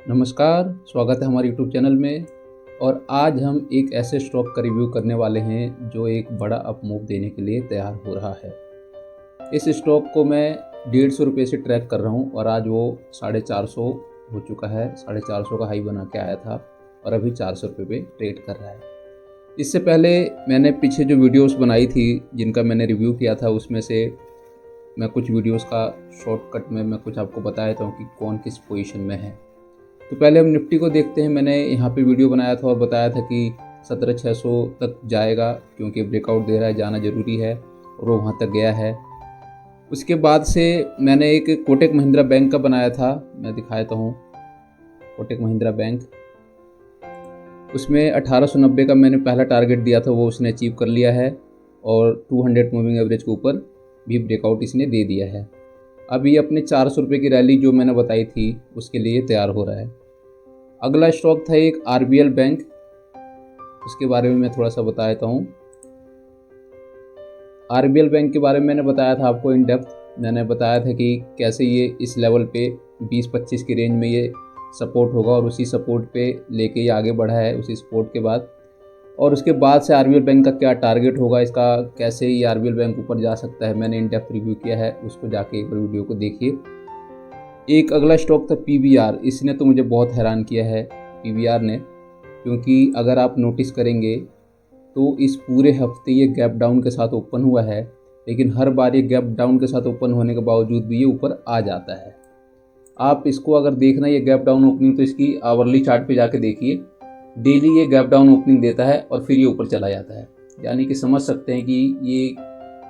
नमस्कार, स्वागत है हमारे यूट्यूब चैनल में। और आज हम एक ऐसे स्टॉक का रिव्यू करने वाले हैं जो एक बड़ा अप मूव देने के लिए तैयार हो रहा है। इस स्टॉक को मैं 150 रुपये से ट्रैक कर रहा हूं और आज वो 450 हो चुका है। 450 का हाई बना के आया था और अभी 400 रुपये पे ट्रेड कर रहा है। इससे पहले मैंने पीछे जो वीडियोस बनाई थी जिनका मैंने रिव्यू किया था, उसमें से मैं कुछ वीडियोस का शॉर्टकट में मैं कुछ आपको बताया था कि कौन किस पोजीशन में है। तो पहले हम निफ्टी को देखते हैं। मैंने यहाँ पे वीडियो बनाया था और बताया था कि 17,600 तक जाएगा क्योंकि ब्रेकआउट दे रहा है, जाना ज़रूरी है, और वो वहाँ तक गया है। उसके बाद से मैंने एक कोटक महिंद्रा बैंक का बनाया था, मैं दिखाता हूँ। कोटक महिंद्रा बैंक, उसमें 1890 का मैंने पहला टारगेट दिया था, वो उसने अचीव कर लिया है और 200 मूविंग एवरेज के ऊपर भी ब्रेकआउट इसने दे दिया है। अब ये अपने 400 रुपये की रैली जो मैंने बताई थी उसके लिए तैयार हो रहा है। अगला स्टॉक था एक आरबीएल बैंक, उसके बारे में मैं थोड़ा सा बता देता हूँ। आरबीएल बैंक के बारे में मैंने बताया था आपको इन डेप्थ। मैंने बताया था कि कैसे ये इस लेवल पे 20-25 की रेंज में ये सपोर्ट होगा और उसी सपोर्ट पे लेके ये आगे बढ़ा है उसी सपोर्ट के बाद। और उसके बाद से आरबीएल बैंक का क्या टारगेट होगा, इसका कैसे ये आरबीएल बैंक ऊपर जा सकता है, मैंने इन डेप्थ रिव्यू किया है, उसको जाके एक बार वीडियो को देखिए। एक अगला स्टॉक था पीवीआर। इसने तो मुझे बहुत हैरान किया है पीवीआर ने, क्योंकि अगर आप नोटिस करेंगे तो इस पूरे हफ्ते ये गैप डाउन के साथ ओपन हुआ है, लेकिन हर बार ये गैप डाउन के साथ ओपन होने के बावजूद भी ये ऊपर आ जाता है। आप इसको अगर देखना ये गैप डाउन ओपनिंग, तो इसकी आवरली चार्ट पे जाके देखिए, डेली ये गैप डाउन ओपनिंग देता है और फिर ये ऊपर चला जाता है। यानी कि समझ सकते हैं कि ये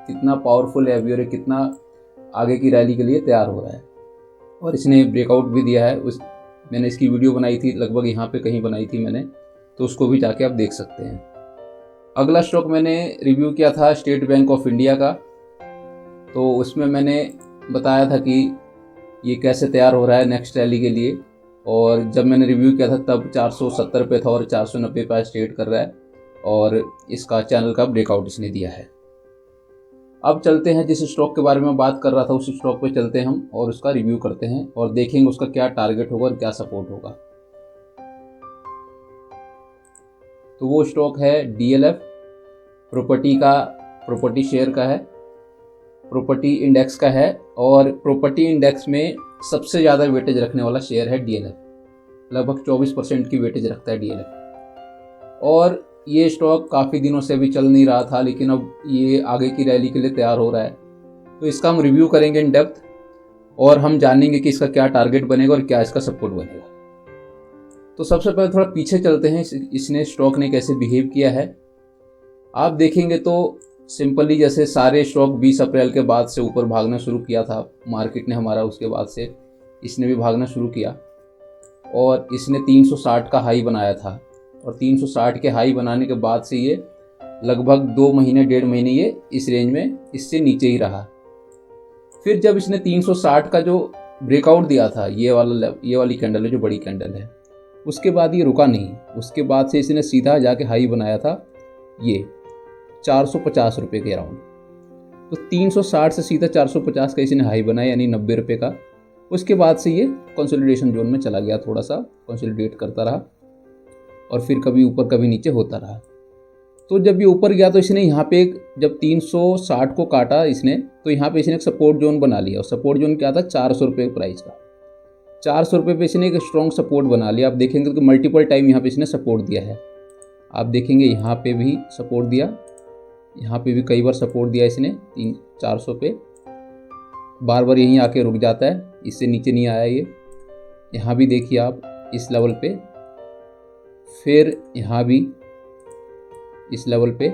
कितना पावरफुल है और कितना आगे की रैली के लिए तैयार हो रहा है। और इसने ब्रेकआउट भी दिया है। मैंने इसकी वीडियो बनाई थी, लगभग यहाँ पे कहीं बनाई थी मैंने, तो उसको भी जाके आप देख सकते हैं। अगला स्टॉक मैंने रिव्यू किया था स्टेट बैंक ऑफ इंडिया का। तो उसमें मैंने बताया था कि ये कैसे तैयार हो रहा है नेक्स्ट रैली के लिए, और जब मैंने रिव्यू किया था तब 470 पे था और 490 पे ट्रेड कर रहा है और इसका चैनल का ब्रेकआउट इसने दिया है। अब चलते हैं, जिस स्टॉक के बारे में बात कर रहा था उस स्टॉक पे चलते हैं हम और उसका रिव्यू करते हैं और देखेंगे उसका क्या टारगेट होगा और क्या सपोर्ट होगा। तो वो स्टॉक है डीएलएफ, प्रॉपर्टी शेयर का है, प्रॉपर्टी इंडेक्स का है, और प्रॉपर्टी इंडेक्स में सबसे ज़्यादा वेटेज रखने वाला शेयर है डीएलएफ। लगभग 24% की वेटेज रखता है डीएलएफ। और ये स्टॉक काफ़ी दिनों से भी चल नहीं रहा था, लेकिन अब ये आगे की रैली के लिए तैयार हो रहा है। तो इसका हम रिव्यू करेंगे इन डेप्थ और हम जानेंगे कि इसका क्या टारगेट बनेगा और क्या इसका सपोर्ट बनेगा। तो सबसे पहले थोड़ा पीछे चलते हैं, इसने स्टॉक ने कैसे बिहेव किया है। आप देखेंगे तो सिंपली जैसे सारे स्टॉक 20 अप्रैल के बाद से ऊपर भागना शुरू किया था मार्केट ने हमारा, उसके बाद से इसने भी भागना शुरू किया और इसने 360 का हाई बनाया था। और 360 के हाई बनाने के बाद से ये लगभग 2 महीने 1.5 महीने ये इस रेंज में इससे नीचे ही रहा। फिर जब इसने 360 का जो ब्रेकआउट दिया था, ये वाली कैंडल है जो बड़ी कैंडल है, उसके बाद ये रुका नहीं। उसके बाद से इसने सीधा जाके हाई बनाया था ये 450 रुपये के अराउंड। तो 360 से सीधा 450 का इसने हाई बनाया, यानी 90 रुपये का। उसके बाद से ये कंसोलिडेशन जोन में चला गया, थोड़ा सा कंसोलिडेट करता रहा और फिर कभी ऊपर कभी नीचे होता रहा। तो जब ये ऊपर गया तो इसने यहाँ पे जब 360 को काटा इसने, तो यहाँ पे इसने एक सपोर्ट जोन बना लिया। और सपोर्ट जोन क्या था, 400 रुपये प्राइस का। 400 रुपये पे इसने एक स्ट्रॉन्ग सपोर्ट बना लिया। आप देखेंगे तो मल्टीपल टाइम यहाँ पे इसने सपोर्ट दिया है। आप देखेंगे यहाँ पे भी सपोर्ट दिया, यहाँ पे भी कई बार सपोर्ट दिया इसने 400 पे। बार बार यहीं आके रुक जाता है, इससे नीचे नहीं आया ये। यहाँ भी देखिए आप इस लेवल पे, फिर यहाँ भी इस लेवल पे।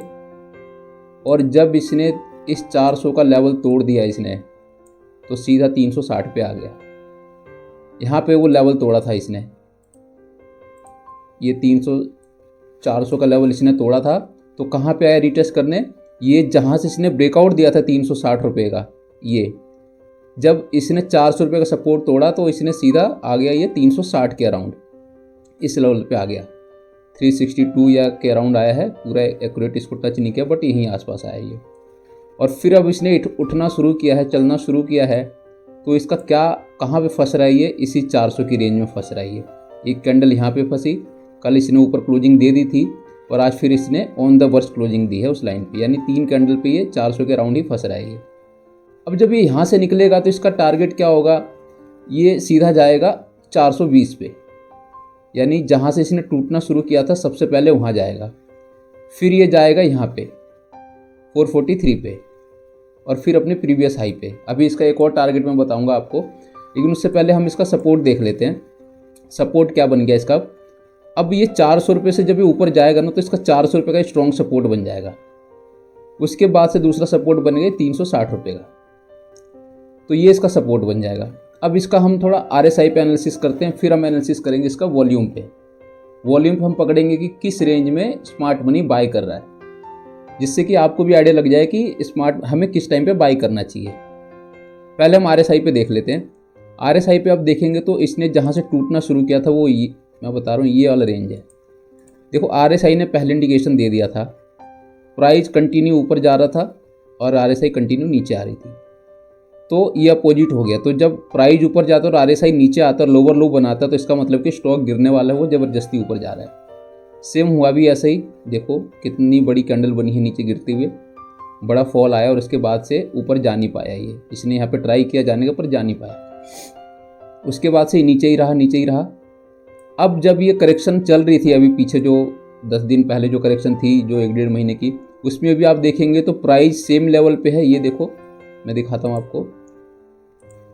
और जब इसने इस 400 का लेवल तोड़ दिया इसने, तो सीधा 360 पे आ गया। यहाँ पे वो लेवल तोड़ा था इसने, ये 400 का लेवल इसने तोड़ा था। तो कहाँ पे आया रिटेस्ट करने, ये जहाँ से इसने ब्रेकआउट दिया था 360 रुपये का, ये जब इसने 400 रुपये का सपोर्ट तोड़ा तो इसने सीधा आ गया ये 360 के अराउंड, इस लेवल पे आ गया। 362 या के अराउंड आया है, पूरा एक्यूरेट इसको टच नहीं किया, बट यहीं आसपास आया ये। और फिर अब इसने उठना शुरू किया है, चलना शुरू किया है। तो इसका क्या, कहाँ पे फंस रहा है ये, इसी 400 की रेंज में फंस रहा है ये। एक कैंडल यहाँ पे फंसी, कल इसने ऊपर क्लोजिंग दे दी थी और आज फिर इसने ऑन द वर्स्ट क्लोजिंग दी है उस लाइन पे, यानी 3 कैंडल पे ये 400 के राउंड ही फंस रहा है ये। अब जब ये यहाँ से निकलेगा तो इसका टारगेट क्या होगा, ये सीधा जाएगा 420 पे, यानी जहाँ से इसने टूटना शुरू किया था सबसे पहले वहाँ जाएगा, फिर ये जाएगा यहाँ पे 443 पे और फिर अपने प्रीवियस हाई पे। अभी इसका एक और टारगेट मैं बताऊंगा आपको, लेकिन उससे पहले हम इसका सपोर्ट देख लेते हैं। सपोर्ट क्या बन गया इसका, अब ये 400 रुपये से जब ये ऊपर जाएगा ना तो इसका 400 रुपये का स्ट्रॉन्ग सपोर्ट बन जाएगा। उसके बाद से दूसरा सपोर्ट बन गया 360 रुपये का, तो ये इसका सपोर्ट बन जाएगा। अब इसका हम थोड़ा RSI पे एनालिसिस करते हैं, फिर हम एनालिसिस करेंगे इसका वॉल्यूम पे। वॉल्यूम पे हम पकड़ेंगे कि किस रेंज में स्मार्ट मनी बाय कर रहा है, जिससे कि आपको भी आइडिया लग जाए कि स्मार्ट हमें किस टाइम पे बाय करना चाहिए। पहले हम RSI पे देख लेते हैं। RSI पे आप देखेंगे तो इसने जहाँ से टूटना शुरू किया था वो ये, मैं बता रहा हूँ, ये वाला रेंज है। देखो RSI ने पहले इंडिकेशन दे दिया था, प्राइस कंटिन्यू ऊपर जा रहा था और RSI कंटिन्यू नीचे आ रही थी, तो ये अपोजिट हो गया। तो जब प्राइस ऊपर जाता है और RSI नीचे आता है, लोअर लो बनाता है, तो इसका मतलब कि स्टॉक गिरने वाला है, वो ज़बरदस्ती ऊपर जा रहा है। सेम हुआ भी ऐसा ही, देखो कितनी बड़ी कैंडल बनी है नीचे गिरते हुए, बड़ा फॉल आया और उसके बाद से ऊपर जा नहीं पाया ये। इसने यहाँ पे ट्राई किया जाने का पर जा नहीं पाया, उसके बाद से नीचे ही रहा, नीचे ही रहा। अब जब ये करेक्शन चल रही थी, अभी पीछे जो 10 दिन पहले जो करेक्शन थी, जो 1-1.5 महीने की, उसमें भी आप देखेंगे तो प्राइस सेम लेवल पे है। ये देखो मैं दिखाता हूँ आपको,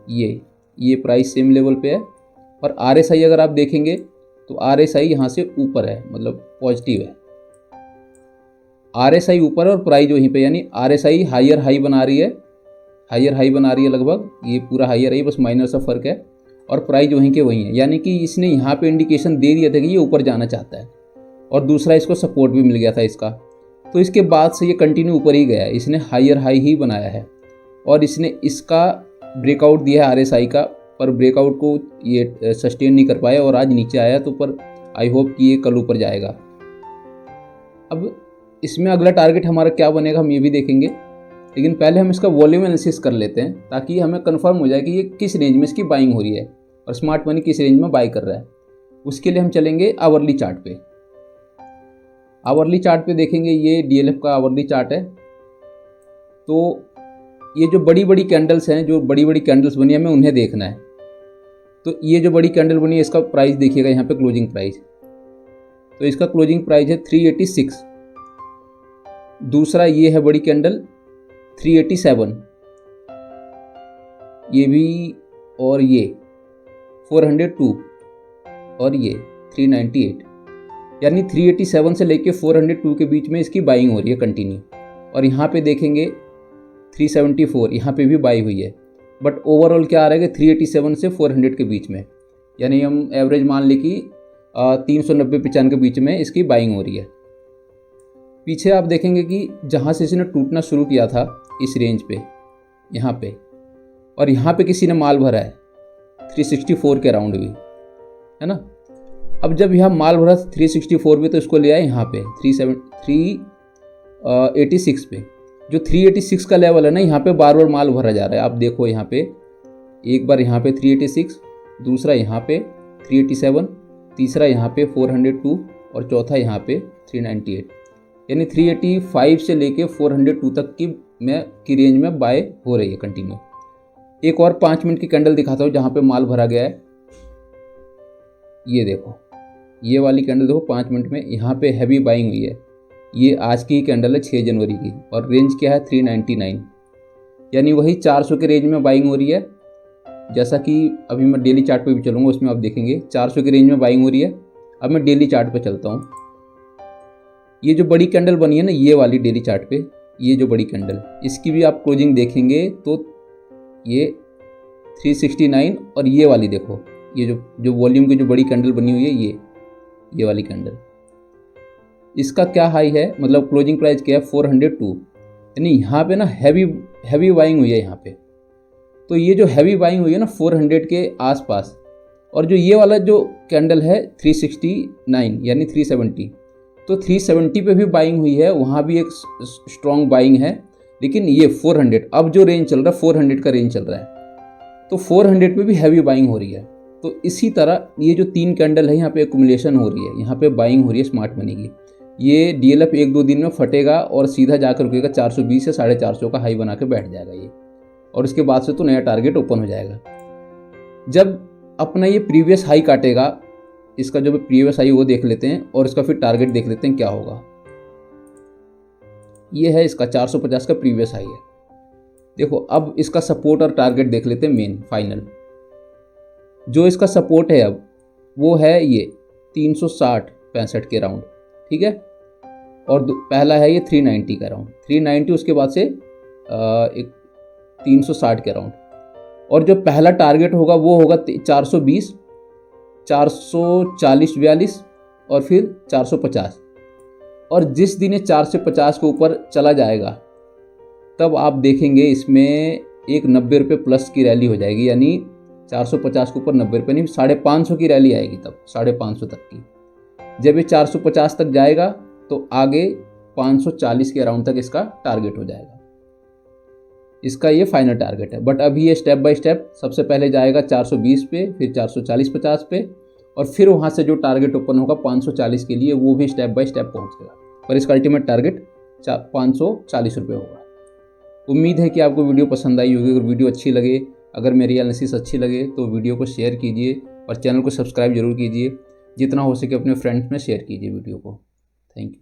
ये प्राइस सेम लेवल पे है और RSI अगर आप देखेंगे तो RSI यहाँ से ऊपर है, मतलब पॉजिटिव है। RSI ऊपर और प्राइस वहीं पे, यानी RSI हायर हाई बना रही है, हायर हाई बना रही है लगभग, ये पूरा हायर हाई, बस माइनर सा फर्क है, और प्राइस वहीं के वहीं है। यानी कि इसने यहाँ पे इंडिकेशन दे दिया था कि ये ऊपर जाना चाहता है, और दूसरा इसको सपोर्ट भी मिल गया था इसका, तो इसके बाद से ये कंटिन्यू ऊपर ही गया है। इसने हायर हाई ही बनाया है और इसने इसका ब्रेकआउट दिया है RSI का, पर ब्रेकआउट को ये सस्टेन नहीं कर पाया और आज नीचे आया, तो पर आई होप कि ये कल ऊपर जाएगा। अब इसमें अगला टारगेट हमारा क्या बनेगा हम ये भी देखेंगे, लेकिन पहले हम इसका वॉल्यूम एनालिसिस कर लेते हैं, ताकि हमें कंफर्म हो जाए कि ये किस रेंज में इसकी बाइंग हो रही है और स्मार्ट मनी किस रेंज में बाई कर रहा है। उसके लिए हम चलेंगे आवरली चार्ट पे। आवरली चार्ट पे देखेंगे, ये DLF का आवरली चार्ट है। तो ये जो बड़ी बड़ी कैंडल्स हैं, जो बड़ी बड़ी कैंडल्स बनी है, हमें उन्हें देखना है। तो ये जो बड़ी कैंडल बनी है, इसका प्राइस देखिएगा यहाँ पे, क्लोजिंग प्राइस, तो इसका क्लोजिंग प्राइस है 386। दूसरा ये है बड़ी कैंडल 387, ये भी, और ये 402 और ये 398, यानी 387 से लेके 402 के बीच में इसकी बाइंग हो रही है कंटिन्यू। और यहाँ पे देखेंगे 374, यहाँ पे भी बाई हुई है, बट ओवरऑल क्या आ रहा है कि 387 से 400 के बीच में, यानी हम एवरेज मान लें कि 390-95 के बीच में इसकी बाइंग हो रही है। पीछे आप देखेंगे कि जहाँ से इसने टूटना शुरू किया था इस रेंज पे, यहाँ पे, और यहाँ पे किसी ने माल भरा है 364 के राउंड भी, है ना। अब जब यहाँ माल भरा 364 पे, तो इसको ले आए यहाँ पे 386 पे। जो 386 का लेवल है ना, यहाँ पे बार बार माल भरा जा रहा है। आप देखो यहाँ पे, एक बार यहाँ पे 386, दूसरा यहाँ पे 387, तीसरा यहाँ पे 402 और चौथा यहाँ पे 398, यानी 385 से लेके 402 तक की रेंज में बाय हो रही है कंटिन्यू। एक और 5 मिनट की कैंडल दिखाता हूँ जहाँ पे माल भरा गया है। ये देखो, ये वाली कैंडल देखो 5 मिनट में, यहाँ पे हैवी बाइंग हुई है। ये आज की कैंडल है 6 जनवरी की, और रेंज क्या है 399, यानी वही 400 के रेंज में बाइंग हो रही है। जैसा कि अभी मैं डेली चार्ट पे भी चलूँगा, उसमें आप देखेंगे 400 के रेंज में बाइंग हो रही है। अब मैं डेली चार्ट पे चलता हूँ। ये जो बड़ी कैंडल बनी है ना, ये वाली डेली चार्ट पे, ये जो बड़ी कैंडल, इसकी भी आप क्लोजिंग देखेंगे तो ये 369, और ये वाली देखो, ये जो वॉल्यूम की जो बड़ी कैंडल बनी हुई है, ये वाली कैंडल, इसका क्या हाई है, मतलब क्लोजिंग प्राइस क्या है 402, यानी यहाँ पे ना हैवी बाइंग हुई है यहाँ पे। तो ये जो हैवी बाइंग हुई है ना 400 के आसपास, और जो ये वाला जो कैंडल है 369 यानी 370, तो 370 पे भी बाइंग हुई है, वहाँ भी एक स्ट्रॉन्ग बाइंग है। लेकिन ये 400, अब जो रेंज चल रहा है 400 का रेंज चल रहा है, तो 400 पे भी हैवी बाइंग हो रही है। तो इसी तरह ये जो 3 कैंडल है यहाँ पे एक्युमुलेशन हो रही है, यहाँ पे बाइंग हो रही है स्मार्ट मनी की। ये DLF 1-2 दिन में फटेगा और सीधा जाकर रुकेगा 420 से 450 का हाई बना के बैठ जाएगा ये, और इसके बाद से तो नया टारगेट ओपन हो जाएगा। जब अपना ये प्रीवियस हाई काटेगा, इसका जो प्रीवियस हाई वो देख लेते हैं और इसका फिर टारगेट देख लेते हैं क्या होगा। ये है इसका 450 का प्रीवियस हाई है। देखो अब इसका सपोर्ट और टारगेट देख लेते हैं मेन फाइनल। जो इसका सपोर्ट है अब वो है ये 360-65 के राउंड, ठीक है। और पहला है ये 390 का राउंड, 390 उसके बाद से एक 360 के राउंड। और जो पहला टारगेट होगा वो होगा 420, 440-42 और फिर 450। और जिस दिन ये 4 से 50 के ऊपर चला जाएगा तब आप देखेंगे इसमें एक 90 रुपये प्लस की रैली हो जाएगी, यानी 450 के ऊपर 90 रुपये नहीं 550 की रैली आएगी, तब 550 तक की। जब ये 450 तक जाएगा तो आगे 540 के अराउंड तक इसका टारगेट हो जाएगा। इसका ये फाइनल टारगेट है। बट अभी ये स्टेप बाय स्टेप सबसे पहले जाएगा 420 पे, फिर 440-50 पे, और फिर वहाँ से जो टारगेट ओपन होगा 540 के लिए वो भी स्टेप बाय स्टेप पहुँचेगा, पर इसका अल्टीमेट टारगेट 540 रुपये होगा। उम्मीद है कि आपको वीडियो पसंद आई होगी। अगर वीडियो अच्छी लगे, अगर मेरी एनालिसिस अच्छी लगे तो वीडियो को शेयर कीजिए और चैनल को सब्सक्राइब जरूर कीजिए। जितना हो सके अपने फ्रेंड्स में शेयर कीजिए वीडियो को। Thank you.